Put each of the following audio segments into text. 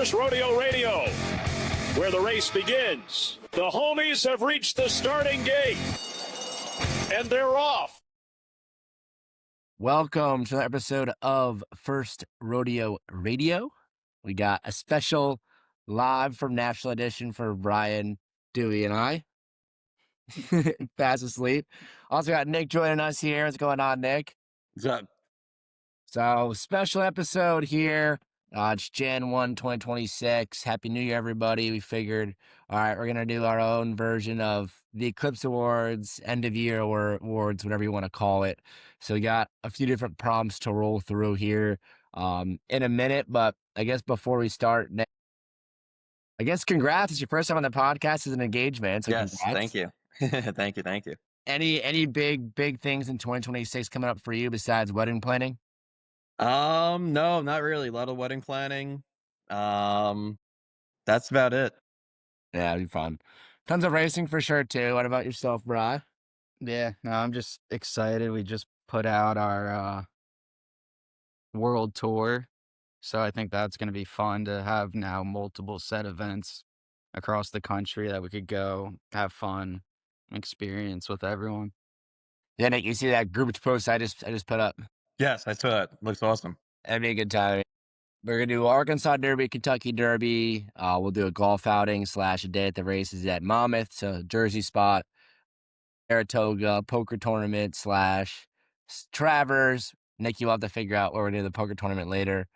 First Rodeo Radio, where the race begins. The homies have reached the starting gate, and they're off. Welcome to the episode of First Rodeo Radio. We got a special live from National Edition for Brian, Dewey, and I. Fast asleep. Also got Nick joining us here. What's going on, Nick? What's up? So, special episode here. It's Jan 1, 2026. Happy New Year, everybody. We figured, all right, we're going to do our own version of the Eclipse Awards, end of year awards, whatever you want to call it. So we got a few different prompts to roll through here in a minute. But I guess before we start, Nick, I guess congrats. It's your first time on the podcast as an engagement. So yes, congrats. thank you. Thank you. Any big things in 2026 coming up for you besides wedding planning? No, not really. A lot of wedding planning. That's about it. Yeah, it'll be fun. Tons of racing for sure too. What about yourself, Bri? Yeah, no, I'm just excited. We just put out our world tour. So I think that's going to be fun to have now multiple set events across the country that we could go have fun, experience with everyone. Yeah, Nick, you see that group post I just put up? Yes, I saw it. Looks awesome. That'd be a good time. We're gonna do Arkansas Derby, Kentucky Derby. We'll do a golf outing / a day at the races at Monmouth, so Jersey spot, Saratoga poker tournament / Travers. Nick, you'll have to figure out where we're doing the poker tournament later.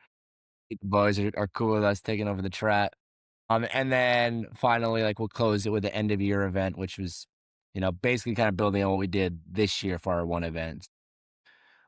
The boys are cool with us taking over the track. And then finally, we'll close it with the end of year event, which was, basically kind of building on what we did this year for our one event.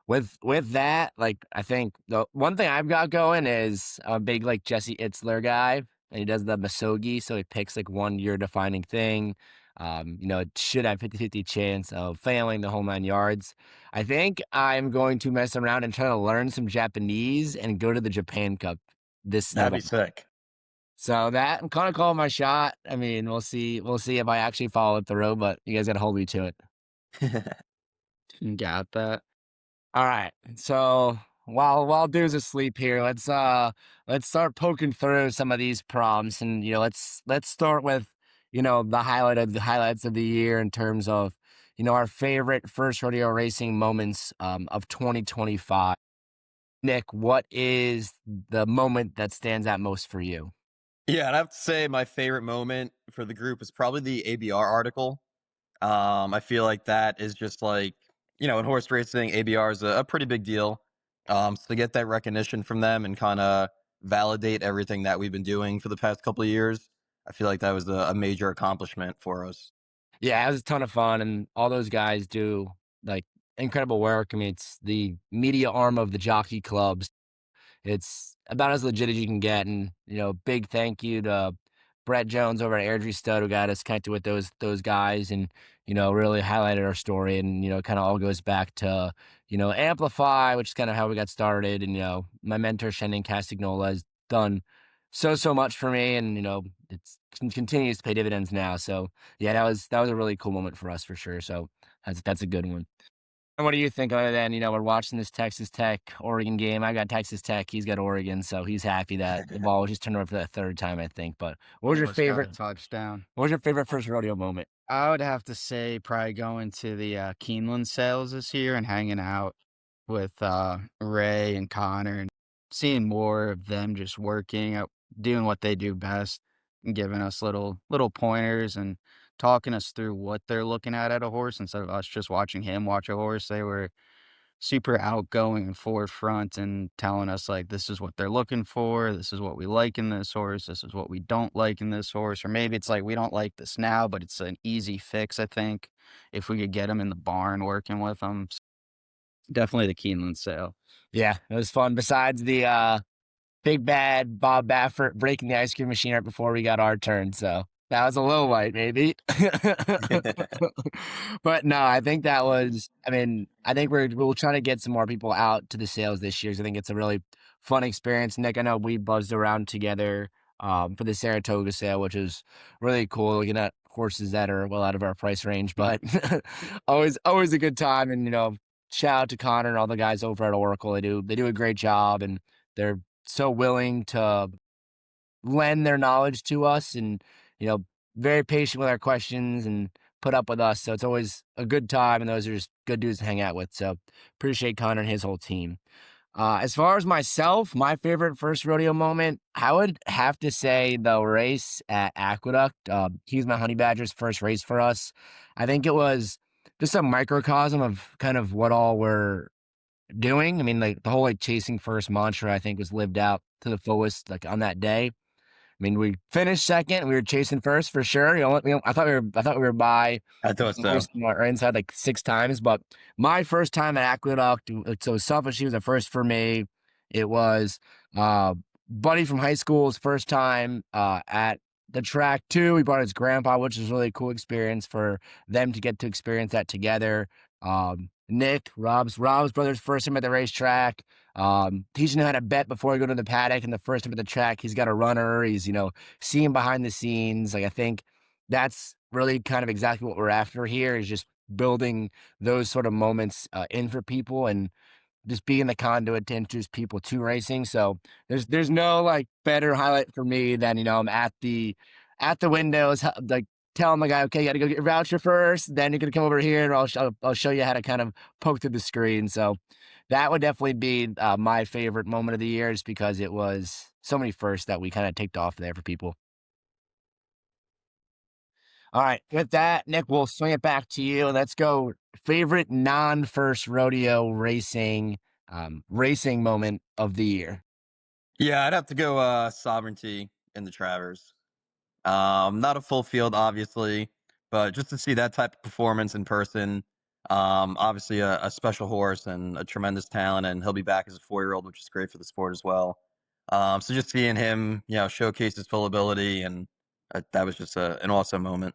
With that, I think the one thing I've got going is I'm a big Jesse Itzler guy, and he does the Masogi, so he picks 1 year defining thing. It should have 50-50 chance of failing the whole 9 yards. I think I'm going to mess around and try to learn some Japanese and go to the Japan Cup this That'd be November. sick. So that I'm kind of calling my shot. I mean, we'll see if I actually follow it through, but you guys got to hold me to it. Got that. All right. So while Dude's asleep here, let's start poking through some of these prompts, and let's start with the highlights of the year in terms of our favorite first rodeo racing moments of 2025. Nick, what is the moment that stands out most for you? Yeah, I'd have to say my favorite moment for the group is probably the ABR article. I feel like that is just in horse racing, ABR is a pretty big deal. So to get that recognition from them and kind of validate everything that we've been doing for the past couple of years, I feel like that was a major accomplishment for us. Yeah, it was a ton of fun, and all those guys do incredible work. I mean, it's the media arm of the jockey clubs. It's about as legit as you can get, and big thank you to Brett Jones over at Airdrie Stud who got us connected with those guys, and really highlighted our story, and kind of all goes back to Amplify, which is kind of how we got started, and my mentor Shannon Castagnola has done so much for me, and it's continues to pay dividends now. So yeah, that was a really cool moment for us for sure. So that's a good one. And what do you think other than, we're watching this Texas Tech Oregon game? I got Texas Tech. He's got Oregon. So he's happy that the ball was just turned over for the third time, I think. But what was your favorite touchdown? What was your favorite first rodeo moment? I would have to say probably going to the Keeneland sales this year and hanging out with Ray and Connor and seeing more of them just working, doing what they do best, and giving us little pointers and talking us through what they're looking at a horse instead of us just watching him watch a horse. They were super outgoing and forefront and telling us this is what they're looking for. This is what we like in this horse. This is what we don't like in this horse. Or maybe it's we don't like this now, but it's an easy fix, I think, if we could get them in the barn working with them. So definitely the Keeneland sale. Yeah, it was fun. Besides the big bad Bob Baffert breaking the ice cream machine right before we got our turn. So that was a little light, maybe. But no, I think that was, I think we'll try to get some more people out to the sales this year. So I think it's a really fun experience. Nick, I know we buzzed around together for the Saratoga sale, which is really cool, looking at horses that are well out of our price range, but always a good time. And, shout out to Connor and all the guys over at Oracle. They do a great job, and they're so willing to lend their knowledge to us and, very patient with our questions and put up with us. So it's always a good time, and those are just good dudes to hang out with. So appreciate Connor and his whole team. As far as myself, my favorite first rodeo moment, I would have to say the race at Aqueduct. He was my Honey Badger's first race for us. I think it was just a microcosm of kind of what all we're doing. I mean, like the whole like chasing first mantra, I think was lived out to the fullest, like on that day. I mean, we finished second. We were chasing first for sure. I thought we were by I thought so. or inside like 6 times. But my first time at Aqueduct, so selfishly, was the first for me. It was buddy from high school's first time at the track too. He brought his grandpa, which was really a cool experience for them to get to experience that together. Nick, Rob's brother's first time at the racetrack. Teaching him how to bet before he go to the paddock, and the first time at the track, he's got a runner. He's, seeing behind the scenes. Like, I think that's really kind of exactly what we're after here, is just building those sort of moments in for people and just being the conduit to introduce people to racing. So there's no like better highlight for me than, I'm at the windows, like telling the guy, okay, you got to go get your voucher first. Then you're going to come over here and I'll show you how to kind of poke through the screen. So that would definitely be my favorite moment of the year, just because it was so many firsts that we kind of ticked off there for people. All right. With that, Nick, we'll swing it back to you. Let's go favorite non-first rodeo racing moment of the year. Yeah, I'd have to go Sovereignty in the Travers. Not a full field, obviously, but just to see that type of performance in person, obviously a special horse and a tremendous talent, and he'll be back as a 4-year-old, which is great for the sport as well. So just seeing him, showcase his full ability, and that was just an awesome moment.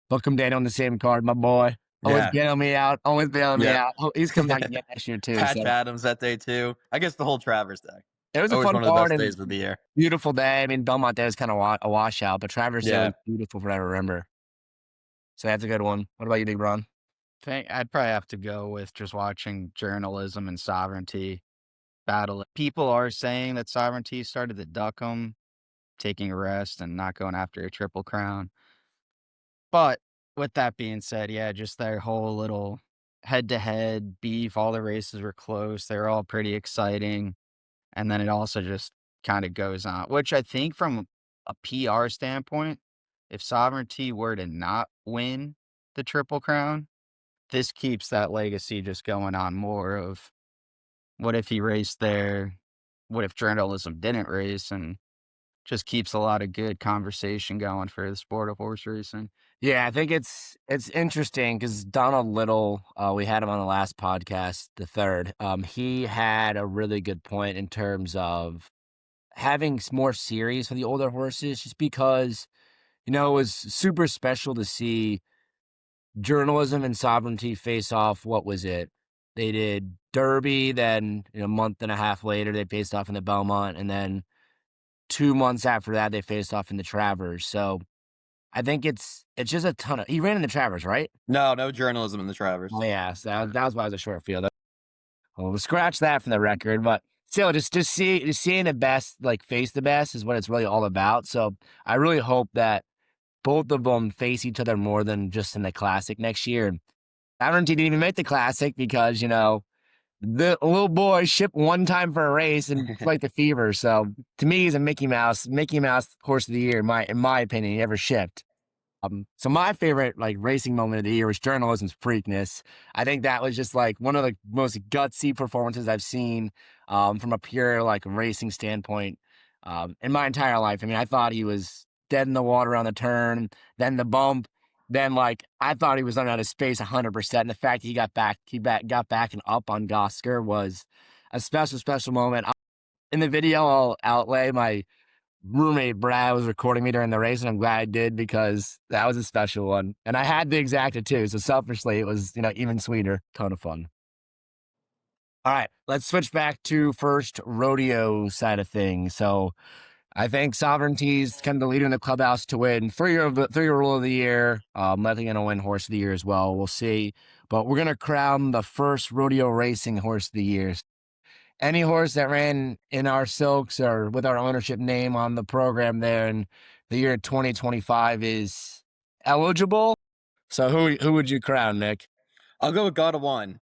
Look him down on the same card, my boy. Always Yeah. bailing me out. Always bailing me out. Oh, he's coming back again next year too. Patch So Adams that day too. I guess the whole Travers day. it was a Always fun one of the card best and days of the year. beautiful day. I mean, Belmont Day was kind of a washout, but Travers Day was beautiful for what I remember. So that's a good one. What about you, Big Ron? I'd probably have to go with just watching journalism and Sovereignty battle. People are saying that Sovereignty started to duck them, taking a rest and not going after a Triple Crown. But with that being said, yeah, just their whole little head-to-head beef. All the races were close. They were all pretty exciting. And then it also just kind of goes on, which I think from a PR standpoint, if Sovereignty were to not win the Triple Crown, this keeps that legacy just going on more of what if he raced there? What if journalism didn't race? And just keeps a lot of good conversation going for the sport of horse racing. Yeah, I think it's interesting because Donald Little, we had him on the last podcast, the third. He had a really good point in terms of having more series for the older horses, just because, it was super special to see journalism and Sovereignty face off. What was it? They did Derby, then a month and a half later they faced off in the Belmont, and then 2 months after that they faced off in the Travers. So I think it's just a ton of. He ran in the Travers, right? No journalism in the Travers. Oh yeah, so that was why it was a short field. Well, we'll scratch that from the record, but still, just seeing the best like face the best is what it's really all about. So I really hope that both of them face each other more than just in the Classic next year. Sovereignty didn't even make the Classic because the little boy shipped one time for a race and like the fever. So to me, he's a Mickey Mouse horse of the year in my opinion he ever shipped. So my favorite like racing moment of the year was journalism's Preakness. I think that was just like one of the most gutsy performances I've seen from a pure like racing standpoint in my entire life. I mean, I thought he was dead in the water on the turn, then the bump, then like I thought he was running out of space 100%. And the fact that he got back and up on Gosker was a special moment. In the video, I'll outlay my roommate Brad was recording me during the race, and I'm glad I did because that was a special one. And I had the exacta too, so selfishly it was even sweeter. Ton of fun. All right, let's switch back to first rodeo side of things. So I think Sovereignty's kind of the leader in the clubhouse to win 3-year rule of the year. Likely going to win horse of the year as well. We'll see. But we're going to crown the first rodeo racing horse of the year. any horse that ran in our silks or with our ownership name on the program there in the year 2025 is eligible. So who would you crown, Nick? I'll go with God of Wine.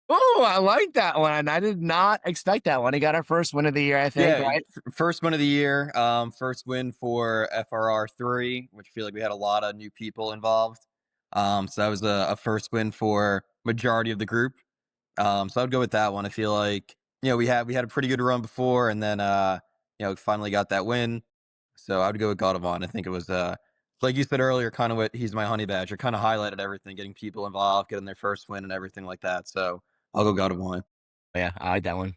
Oh, I like that one. I did not expect that one. He got our first win of the year, I think, Yeah, right? first win of the year. First win for FRR3, which I feel like we had a lot of new people involved. So that was a first win for majority of the group. So I'd go with that one. I feel like we had a pretty good run before, and then finally got that win. So I would go with God of Wine. I think it was like you said earlier, kind of what he's my honey badger. Kind of highlighted everything, getting people involved, getting their first win, and everything like that. So I'll go God of Wine. Yeah, I like that one.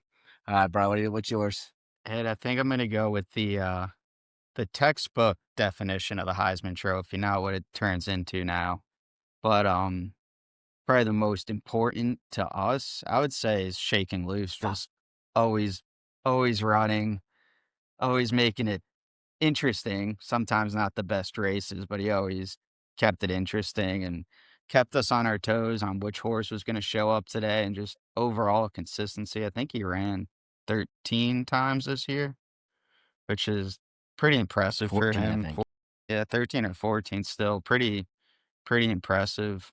All right, bro, what's yours? And I think I'm gonna go with the textbook definition of the Heisman Trophy, not what it turns into now. But probably the most important to us, I would say, is Shaking Loose. Just always, always running, always making it interesting. Sometimes not the best races, but he always kept it interesting and kept us on our toes on which horse was going to show up today, and just overall consistency. I think he ran 13 times this year, which is pretty impressive for 14, I him. think. Yeah, 13 or 14, still pretty impressive.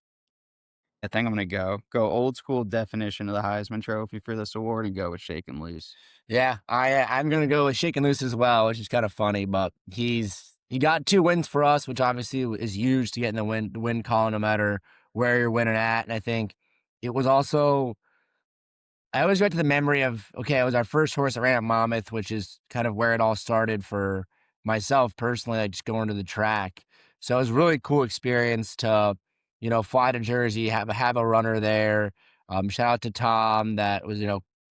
I think I'm gonna go old school definition of the Heisman Trophy for this award and go with Shakin' Loose. Yeah, I'm gonna go with Shaking Loose as well, which is kind of funny, but he got 2 wins for us, which obviously is huge to get in the win column no matter where you're winning at. And I think it was also I always go to the memory of, okay, it was our first horse that ran at Monmouth, which is kind of where it all started for myself personally, like just going to the track. So it was a really cool experience to, fly to Jersey, have a runner there. Shout out to Tom that was,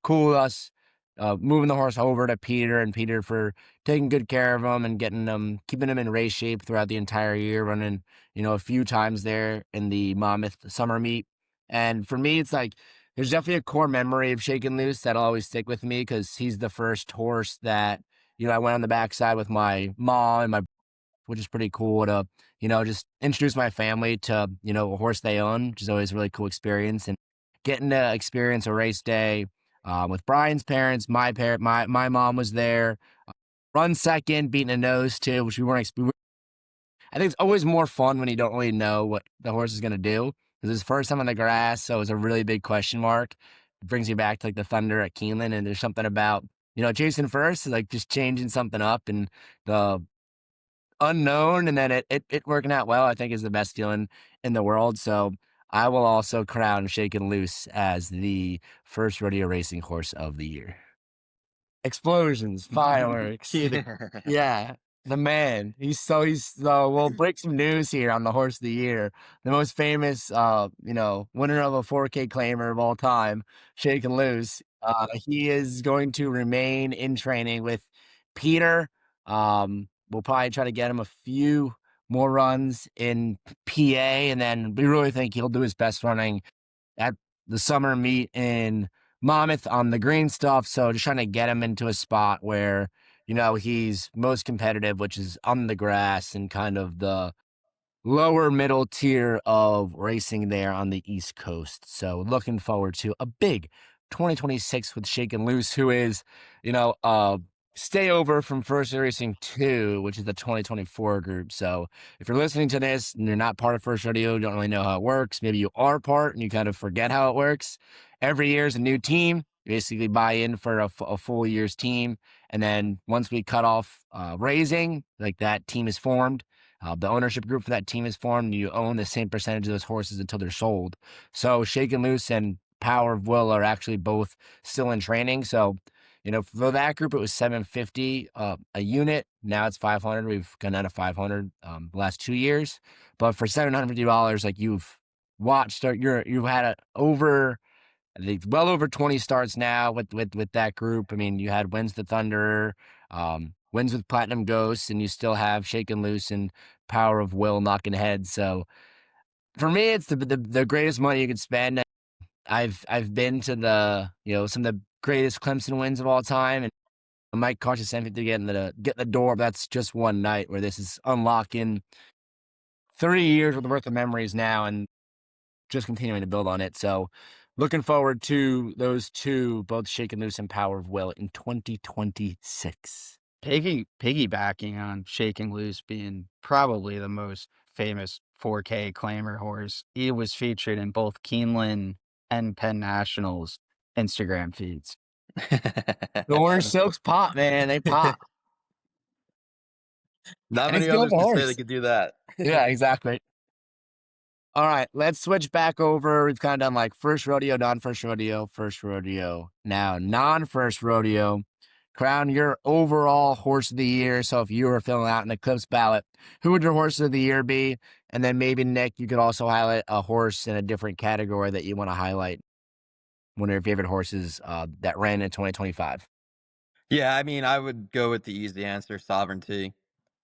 cool with us, moving the horse over to Peter, and Peter for taking good care of him and keeping him in race shape throughout the entire year, running, a few times there in the Monmouth summer meet. And for me, it's like, there's definitely a core memory of Shakin' Loose that'll always stick with me because he's the first horse that, I went on the backside with my mom and which is pretty cool to, just introduce my family to, a horse they own, which is always a really cool experience. And getting to experience a race day with Brian's parents, my mom was there, run second, beating a nose too, which we weren't I think it's always more fun when you don't really know what the horse is going to do. Because it's his first time on the grass, so it's a really big question mark. It brings you back to like the Thunder at Keeneland, and there's something about, chasing first, like just changing something up and the unknown, and then it working out well, I think is the best feeling in the world. So I will also crown Shakin' Loose as the first rodeo racing horse of the year. Explosions, fireworks. Yeah, the man. We'll break some news here on the horse of the year. The most famous, winner of a 4K claimer of all time, Shakin' Loose. He is going to remain in training with Peter. We'll probably try to get him a few more runs in PA, and then we really think he'll do his best running at the summer meet in Monmouth on the green stuff. So just trying to get him into a spot where, he's most competitive, which is on the grass and kind of the lower middle tier of racing there on the East Coast. So looking forward to a big 2026 with Shakin' Loose, who is, stay over from First Racing 2, which is the 2024 group. So if you're listening to this and you're not part of First Radio, don't really know how it works, maybe you are part and you kind of forget how it works. Every year is a new team. You basically buy in for a full year's team. And then once we cut off raising, like that team is formed. The ownership group for that team is formed, and you own the same percentage of those horses until they're sold. So Shakin' Loose and Power of Will are actually both still in training. So, for that group, it was $750 a unit. Now it's $500. We've gone down to $500 the last 2 years. But for $750, like you've watched, or you've had I think well over 20 starts now with that group. I mean, you had wins the Thunder, wins with Platinum Ghosts, and you still have Shakin' Loose and Power of Will knocking heads. So for me, it's the greatest money you could spend. I've been to some of the greatest Clemson wins of all time, and it might cost you something to get in the door. But that's just one night where this is unlocking 30 years worth of memories now, and just continuing to build on it. So looking forward to those two, both Shaking Loose and Power of Will, in 2026. Piggybacking on Shaking Loose being probably the most famous 4K claimer horse, he was featured in both Keeneland and Penn Nationals Instagram feeds. The orange silks pop, man. They pop. Not And he's many a others beautiful could say they horse. could do that. Yeah, exactly. All right, let's switch back over. We've kind of done like first rodeo, non-first rodeo, first rodeo. Now, non-first rodeo. Crown your overall horse of the year. So if you were filling out an Eclipse ballot, who would your horse of the year be? And then maybe, Nick, you could also highlight a horse in a different category that you want to highlight. One of your favorite horses that ran in 2025. Yeah, I mean, I would go with the easy answer, Sovereignty.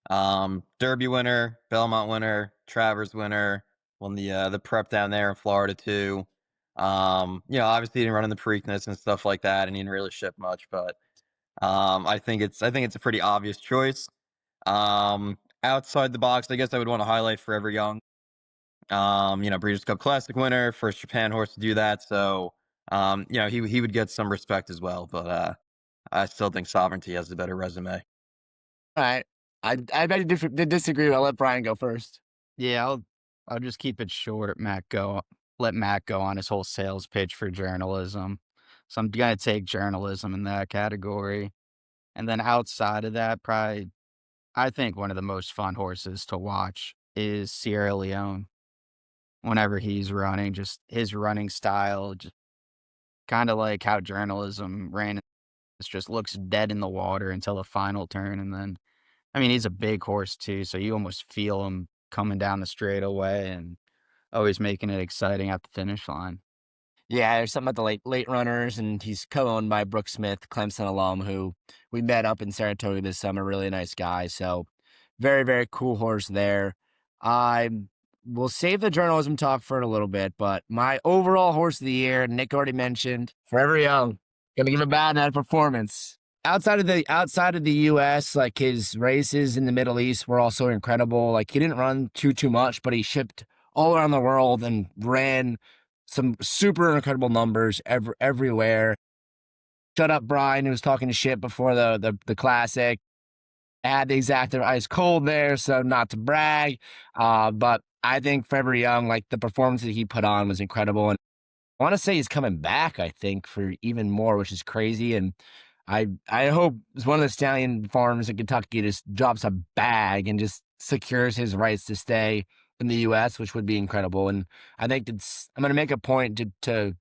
Derby winner, Belmont winner, Travers winner, won the prep down there in Florida too. Obviously he didn't run in the Preakness and stuff like that, and he didn't really ship much, but I think it's a pretty obvious choice. Outside the box, I guess I would want to highlight Forever Young. Breeders' Cup Classic winner, first Japan horse to do that, so he would get some respect as well, but I still think Sovereignty has the better resume. All right. I bet you disagree. I'll let Brian go first. Yeah, I'll just keep it short. Let Matt go on his whole sales pitch for journalism. So I'm gonna take journalism in that category. And then outside of that, probably I think one of the most fun horses to watch is Sierra Leone. Whenever he's running, just his running style, just kind of like how journalism ran. It just looks dead in the water until the final turn, and then I mean he's a big horse too, so you almost feel him coming down the straightaway and always making it exciting at the finish line. Yeah, there's something about the late runners, and he's co-owned by Brooke Smith, Clemson alum, who we met up in Saratoga this summer. Really nice guy. So very, very cool horse there. I will save the journalism talk for a little bit, but my overall horse of the year, Nick already mentioned, Forever Young. Gonna give a bad night performance. Outside of the US, like his races in the Middle East were also incredible. Like he didn't run too much, but he shipped all around the world and ran some super incredible numbers everywhere. Shut up, Brian, who was talking shit before the classic. Had the exacta ice cold there, so not to brag. But I think Forever Young, like the performance that he put on was incredible. And I want to say he's coming back, I think, for even more, which is crazy. And I hope one of the stallion farms in Kentucky just drops a bag and just secures his rights to stay in the US, which would be incredible. And I think I'm going to make a point to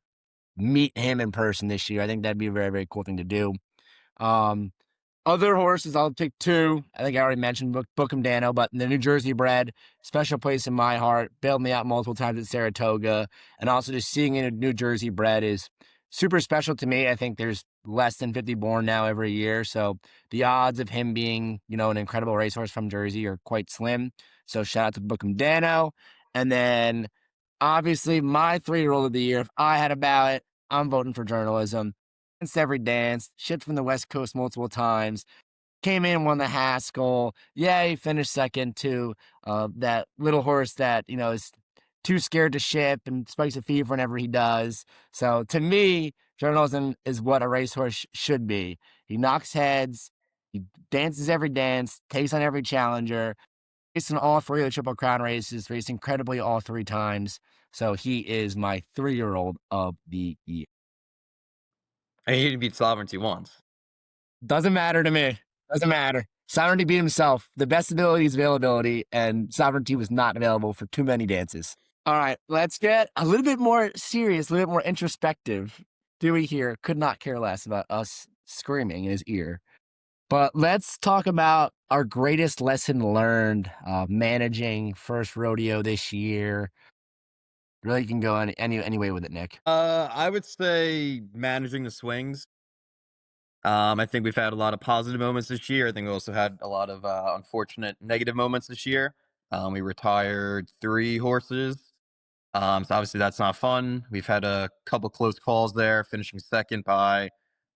meet him in person this year. I think that'd be a very, very cool thing to do. Um, Other horses, I'll pick two. I think I already mentioned Bookham Dano, but the New Jersey bred, special place in my heart. Bailed me out multiple times at Saratoga. And also just seeing a New Jersey bred is super special to me. I think there's less than 50 born now every year. So the odds of him being, an incredible racehorse from Jersey are quite slim. So shout out to Bookham Dano. And then obviously my 3-year-old of the year, if I had a ballot, I'm voting for journalism. Against every dance, shipped from the West Coast multiple times, came in, won the Haskell. Yeah, he finished second to that little horse that, is too scared to ship and spikes a fever whenever he does. So to me, journalism is what a racehorse should be. He knocks heads, he dances every dance, takes on every challenger, raced in all three of the Triple Crown races, raced incredibly all three times. So he is my 3-year-old of the year. And he didn't beat Sovereignty once. Doesn't matter to me. Doesn't matter. Sovereignty beat himself. The best ability is availability, and Sovereignty was not available for too many dances. All right, let's get a little bit more serious, a little bit more introspective. Dewey here could not care less about us screaming in his ear. But let's talk about our greatest lesson learned managing first rodeo this year. Really, you can go any way with it, Nick. I would say managing the swings. I think we've had a lot of positive moments this year. I think we also had a lot of unfortunate negative moments this year. We retired 3 horses. So obviously that's not fun. We've had a couple close calls there, finishing second by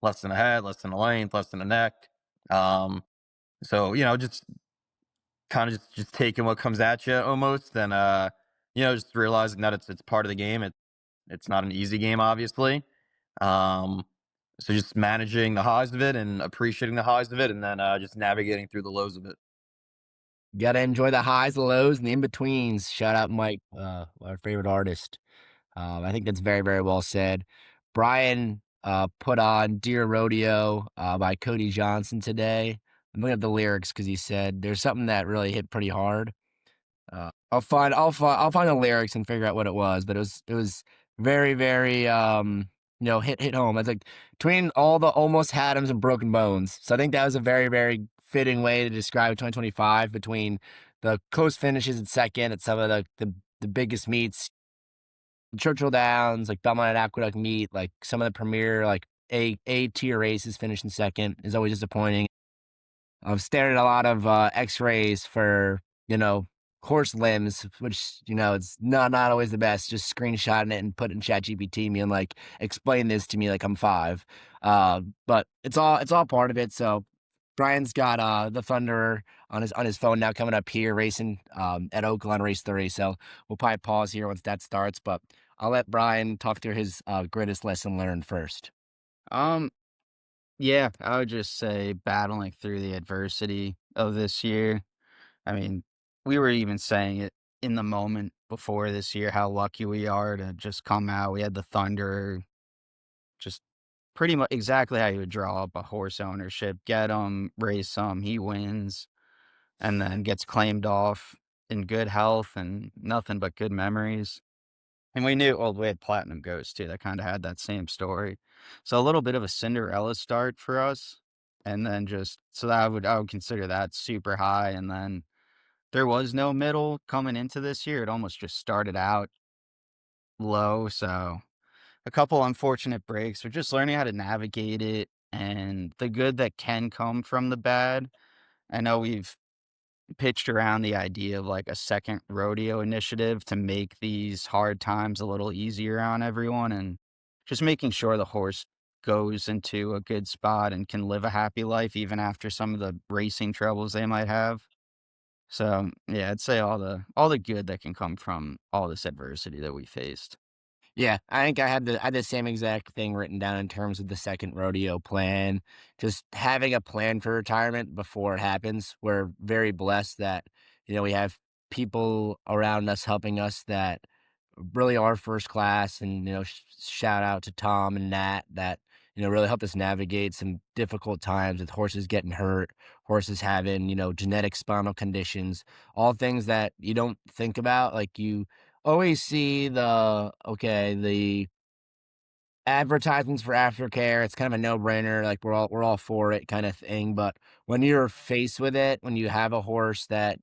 less than a head, less than a length, less than a neck. So just kind of just taking what comes at you almost, and just realizing that it's part of the game. It's not an easy game, obviously. Um, so just managing the highs of it and appreciating the highs of it, and then just navigating through the lows of it. Got to enjoy the highs, the lows, and the in betweens. Shout out Mike, our favorite artist. I think that's very, very well said. Brian put on Dear Rodeo by Cody Johnson today. I'm looking at the lyrics because he said there's something that really hit pretty hard. I'll find the lyrics and figure out what it was, but it was very, very hit home. It's like between all the almost had 'ems and broken bones. So I think that was a very, very fitting way to describe 2025 between the close finishes at second at some of the biggest meets, Churchill Downs, like Belmont and Aqueduct meet, like some of the premier like A tier races finishing second is always disappointing. I've stared at a lot of X-rays for horse limbs, which it's not always the best. Just screenshotting it and putting in ChatGPT, me and like explain this to me like I'm 5. But it's all part of it. So Brian's got the Thunderer on his phone now coming up here racing at Oakland race 30. So we'll probably pause here once that starts. But I'll let Brian talk through his greatest lesson learned first. Yeah, I would just say battling through the adversity of this year. I mean, we were even saying it in the moment before this year, how lucky we are to just come out. We had the Thunder, just pretty much exactly how you would draw up a horse ownership. Get him, race him, he wins, and then gets claimed off in good health and nothing but good memories. And we knew, well, we had Platinum Ghost too. That kind of had that same story. So a little bit of a Cinderella start for us. And then so that I would consider that super high. And then there was no middle coming into this year. It almost just started out low. So a couple unfortunate breaks, but just learning how to navigate it and the good that can come from the bad. I know we've pitched around the idea of like a second rodeo initiative to make these hard times a little easier on everyone and just making sure the horse goes into a good spot and can live a happy life even after some of the racing troubles they might have. So yeah, I'd say all the good that can come from all this adversity that we faced. Yeah, I think I had the same exact thing written down in terms of the second rodeo plan. Just having a plan for retirement before it happens. We're very blessed that we have people around us helping us that really are first class, and shout out to Tom and Nat that really helped us navigate some difficult times with horses getting hurt, horses having genetic spinal conditions, all things that you don't think about. Like you always see the advertisements for aftercare. It's kind of a no-brainer, like we're all for it kind of thing. But when you're faced with it, when you have a horse that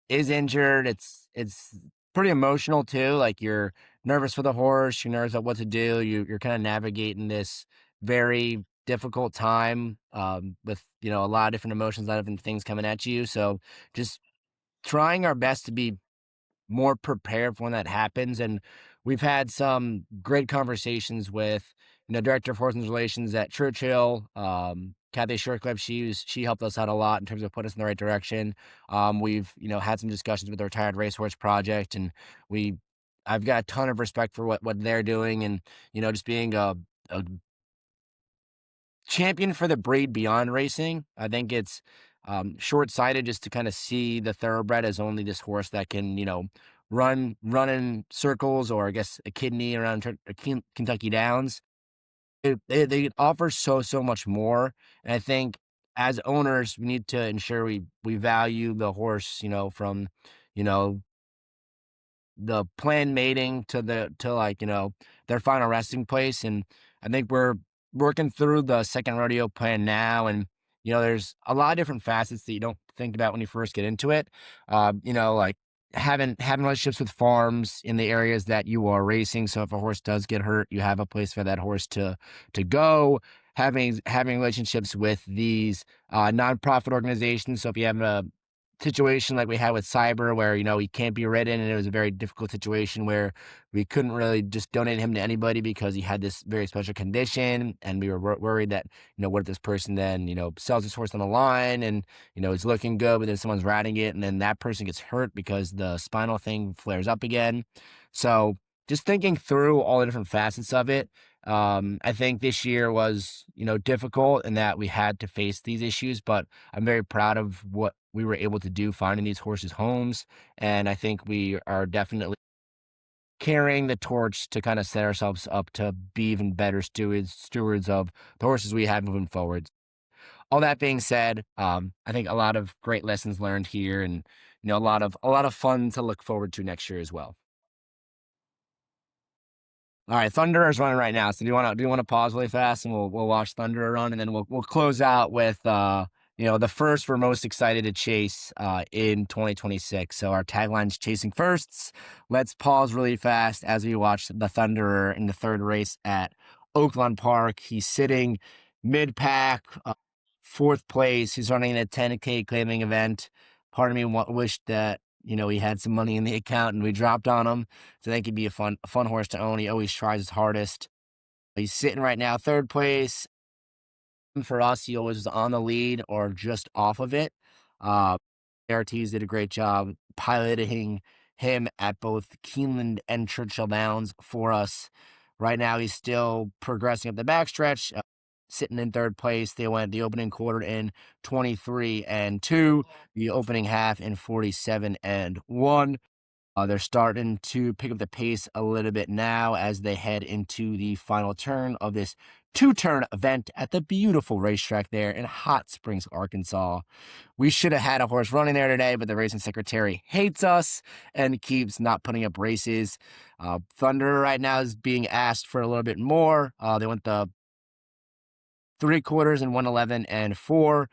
is injured, it's pretty emotional too. Like you're nervous for the horse, you're nervous about what to do. You're kind of navigating this very difficult time with a lot of different emotions, a lot of different things coming at you. So just trying our best to be more prepared for when that happens. And we've had some great conversations with, Director of Horsemen's Relations at Churchill, Kathy Shirklev. She helped us out a lot in terms of putting us in the right direction. We've, had some discussions with the Retired Racehorse Project, and I've got a ton of respect for what they're doing, and, just being a champion for the breed beyond racing. I think it's short-sighted just to kind of see the thoroughbred as only this horse that can, run in circles, or I guess a kidney around Kentucky Downs. They offer so much more, and I think as owners we need to ensure we value the horse, from you know the planned mating to like, their final resting place. And I think we're working through the second rodeo plan now. And, there's a lot of different facets that you don't think about when you first get into it. Like having relationships with farms in the areas that you are racing. So if a horse does get hurt, you have a place for that horse to go. Having relationships with these nonprofit organizations. So if you have a situation like we had with Cyber where, he can't be ridden, and it was a very difficult situation where we couldn't really just donate him to anybody because he had this very special condition, and we were worried that, what if this person then, sells his horse on the line and, it's looking good, but then someone's riding it and then that person gets hurt because the spinal thing flares up again. So just thinking through all the different facets of it, I think this year was, difficult in that we had to face these issues, but I'm very proud of what we were able to do finding these horses homes. And I think we are definitely carrying the torch to kind of set ourselves up to be even better stewards of the horses we have moving forward. All that being said, I think a lot of great lessons learned here, and a lot of fun to look forward to next year as well. All right, Thunder is running right now. So do you want to pause really fast and we'll watch Thunder run, and then we'll close out with the first we're most excited to chase in 2026. So our tagline's chasing firsts. Let's pause really fast as we watch the Thunderer in the third race at Oakland Park. He's sitting mid pack, fourth place. He's running a 10K claiming event. Part of me wished that he had some money in the account and we dropped on him. So I think he'd be a fun horse to own. He always tries his hardest. He's sitting right now, third place. For us, he always was on the lead or just off of it. ARTs did a great job piloting him at both Keeneland and Churchill Downs for us. Right now, he's still progressing up the backstretch, sitting in third place. They went the opening quarter in 23-2, the opening half in 47-1. They're starting to pick up the pace a little bit now as they head into the final turn of this two-turn event at the beautiful racetrack there in Hot Springs, Arkansas. We should have had a horse running there today, but the racing secretary hates us and keeps not putting up races. Thunder right now is being asked for a little bit more. They went the 3/4 in 111-4.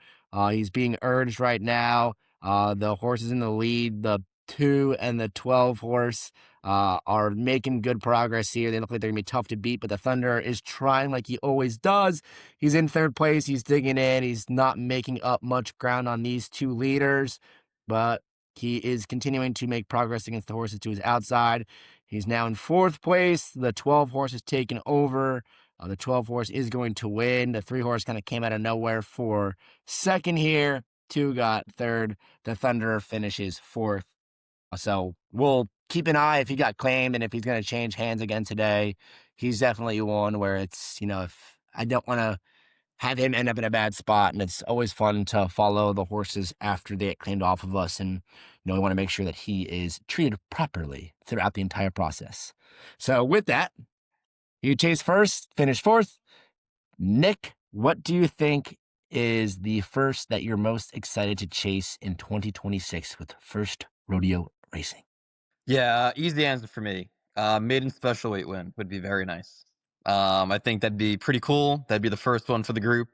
He's being urged right now. The horses in the lead, the 2 and the 12 horse, are making good progress here. They look like they're gonna be tough to beat, but the Thunder is trying like he always does. He's in third place. He's digging in. He's not making up much ground on these two leaders, but he is continuing to make progress against the horses to his outside. He's now in fourth place. The 12 horse is taken over. The 12 horse is going to win. The 3 horse kind of came out of nowhere for second here. 2 got third. The Thunder finishes fourth. So we'll keep an eye if he got claimed and if he's going to change hands again today. He's definitely one where it's, if I don't want to have him end up in a bad spot. And it's always fun to follow the horses after they get claimed off of us. And, we want to make sure that he is treated properly throughout the entire process. So with that, you chase first, finish fourth. Nick, what do you think is the first that you're most excited to chase in 2026 with First Rodeo Racing? Yeah, easy answer for me. Maiden special weight win would be very nice. I think that'd be pretty cool. That'd be the first one for the group.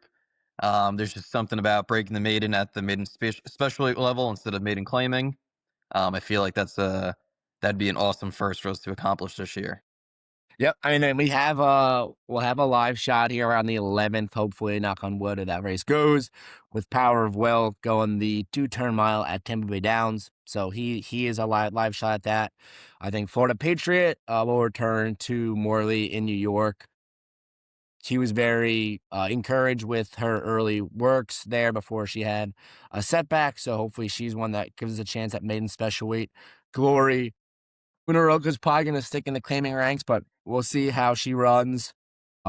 There's just something about breaking the maiden at the maiden special weight level instead of maiden claiming. I feel like that'd be an awesome first for us to accomplish this year. Yep. I mean, and we'll have a live shot here around the 11th, hopefully, knock on wood, if that race goes, with Power of Will going the 2-turn mile at Tampa Bay Downs. So he is a live shot at that. I think Florida Patriot will return to Morley in New York. She was very encouraged with her early works there before she had a setback. So hopefully she's one that gives us a chance at maiden special weight glory. Unaroka's probably going to stick in the claiming ranks, but we'll see how she runs.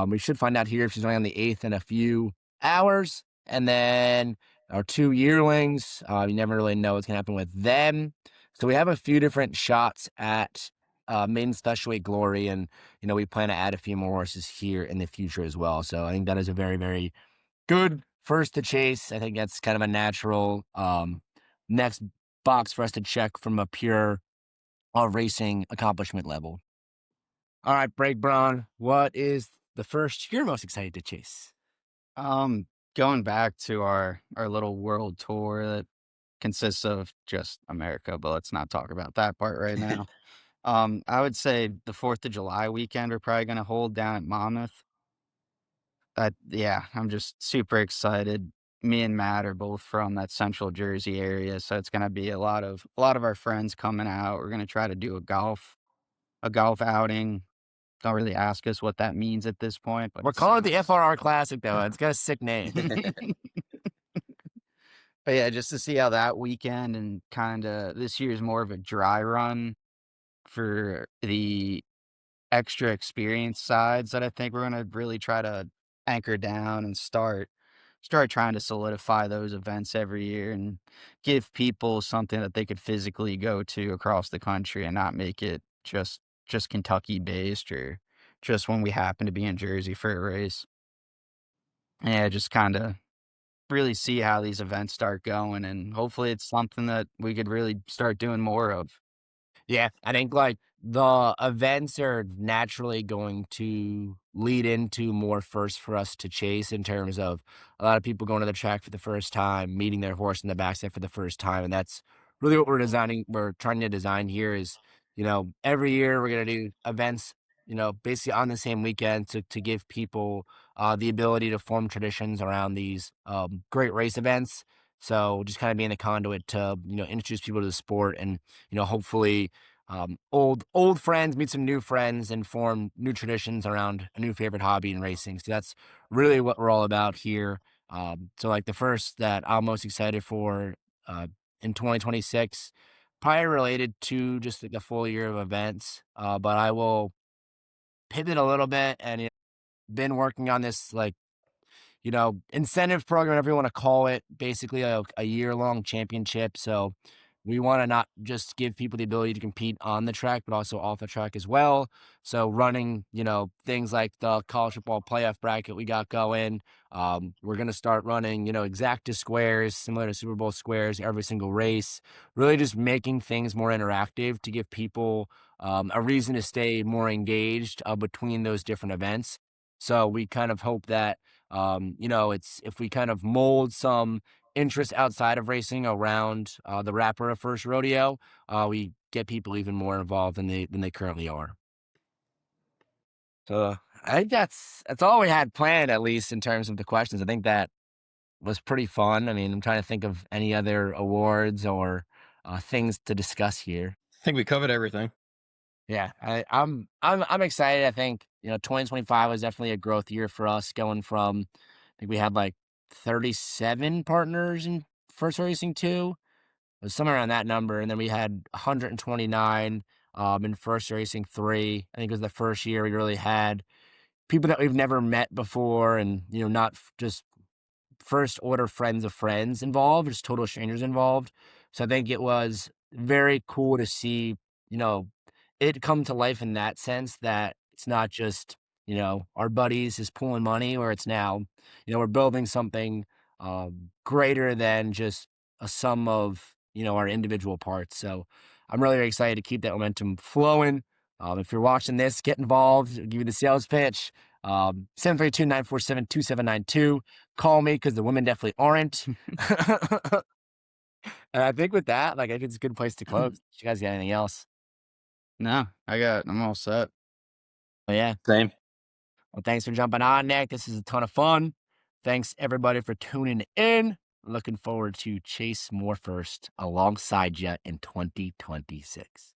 We should find out here if she's running on the 8th in a few hours. And then our 2 yearlings, you never really know what's going to happen with them. So we have a few different shots at maiden special weight glory. And, we plan to add a few more horses here in the future as well. So I think that is a very, very good first to chase. I think that's kind of a natural next box for us to check from a pure racing accomplishment level. All right, Break Braun, what is the first you're most excited to chase? Going back to our little world tour that consists of just America, but let's not talk about that part right now. I would say the 4th of July weekend we're probably gonna hold down at Monmouth. Yeah, I'm just super excited. Me and Matt are both from that central Jersey area, so it's gonna be a lot of our friends coming out. We're gonna try to do a golf outing. Don't really ask us what that means at this point, but We're it calling it the sounds FRR Classic, though. It's got a sick name. But yeah, just to see how that weekend and kinda this year's more of a dry run for the extra experience sides that I think we're gonna really try to anchor down and start trying to solidify those events every year and give people something that they could physically go to across the country and not make it just Kentucky based or just when we happen to be in Jersey for a race. Yeah, just kind of really see how these events start going, and hopefully it's something that we could really start doing more of. Yeah, I think like the events are naturally going to lead into more firsts for us to chase in terms of a lot of people going to the track for the first time, meeting their horse in the backstep for the first time. And that's really what we're trying to design here is, every year we're going to do events, basically on the same weekend to give people the ability to form traditions around these great race events. So just kind of being the conduit to, introduce people to the sport and, hopefully old friends meet some new friends and form new traditions around a new favorite hobby in racing. So that's really what we're all about here. So like the first that I'm most excited for in 2026, probably related to just like a full year of events. But I will pivot a little bit and been working on this like incentive program, whatever you want to call it, basically a year-long championship. So we want to not just give people the ability to compete on the track, but also off the track as well. So running, things like the college football playoff bracket we got going. We're going to start running, exacta squares, similar to Super Bowl squares, every single race, really just making things more interactive to give people a reason to stay more engaged between those different events. So we kind of hope that it's if we kind of mold some interest outside of racing around the wrapper of First Rodeo, we get people even more involved than they currently are. So I think that's all we had planned, at least in terms of the questions. I think that was pretty fun. I mean, I'm trying to think of any other awards or things to discuss here. I think we covered everything. Yeah, I'm excited. I think 2025 was definitely a growth year for us, going from I think we had like 37 partners in First Racing 2. It was somewhere around that number, and then we had 129 in First Racing 3. I think it was the first year we really had people that we've never met before, and not just first order friends of friends involved, just total strangers involved. So I think it was very cool to see, you know, it come to life in that sense that it's not just, our buddies is pulling money, or it's now, we're building something greater than just a sum of, our individual parts. So I'm really excited to keep that momentum flowing. If you're watching this, get involved. I'll give you the sales pitch. 732-947-2792. Call me because the women definitely aren't. And I think with that, I think it's a good place to close. You guys got anything else? No, I'm all set. Oh, yeah. Same. Well, thanks for jumping on, Nick. This is a ton of fun. Thanks, everybody, for tuning in. Looking forward to chase more first alongside you in 2026.